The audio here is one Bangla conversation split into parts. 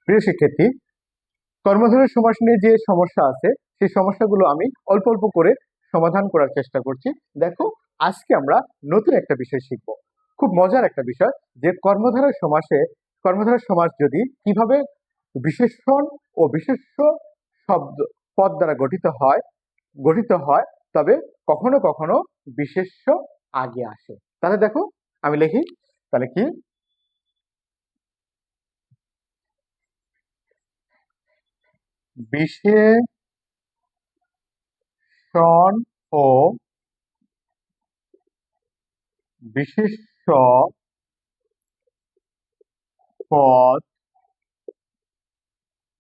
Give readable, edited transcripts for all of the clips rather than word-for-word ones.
প্রিয় শিক্ষার্থী, কর্মধারয় সমাস নিয়ে যে সমস্যা আছে সেই সমস্যাগুলো আমি অল্প অল্প করে সমাধান করার চেষ্টা করছি। দেখো, আজকে আমরা নতুন একটা বিষয় শিখব। খুব মজার একটা বিষয়, যে কর্মধারয় সমাস যদি কিভাবে বিশেষণ ও বিশেষ্য শব্দ পদ দ্বারা গঠিত হয়, তবে কখনো কখনো বিশেষ্য আগে আসে। তাহলে দেখো, আমি লিখি, তাহলে কি, বিশেষণ ও বিশেষ্য পদ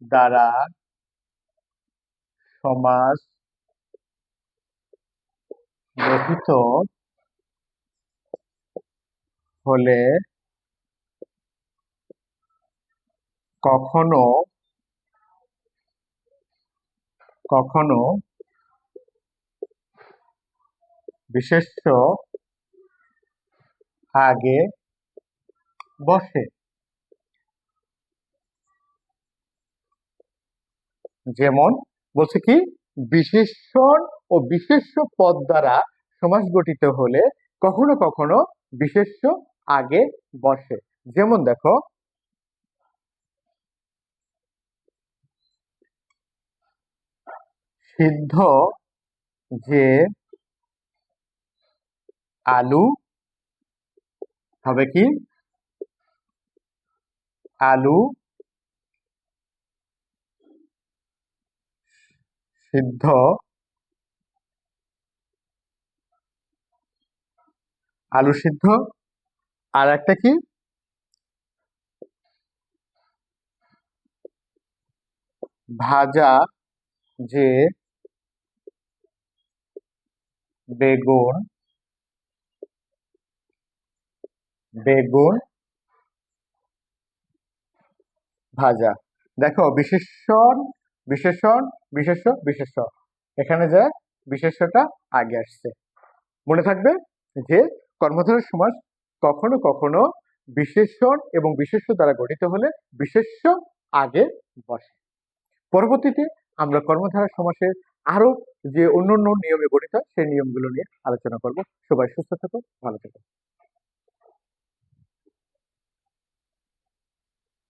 দ্বারা সমাস গঠিত হলে কখনো কখনো বিশেষ্য আগে বসে। যেমন বলছে কি, বিশেষণ ও বিশেষ্য পদ দ্বারা সমাস গঠিত হলে কখনো কখনো বিশেষ্য আগে বসে। যেমন দেখো, সিদ্ধ যে আলু হবে কি, আলু সিদ্ধ, আলু সিদ্ধ। আর একটা কি, ভাজা যে বেগুন বেগুন ভাজা। দেখো, বিশেষণ বিশেষণ বিশেষ্য বিশেষ্য, এখানে যে বিশেষ্যটা আগে আসছে। মনে থাকবে যে কর্মধারয় সমাস কখনো কখনো বিশেষণ এবং বিশেষ্য দ্বারা গঠিত হলে বিশেষ্য আগে বসে। পরবর্তীতে আমরা কর্মধারয় সমাসের আরো যে অন্যান্য নিয়মে গঠিত সেই নিয়মগুলো নিয়ে আলোচনা করব। সবাই সুস্থ থাকো, ভালো থেকো।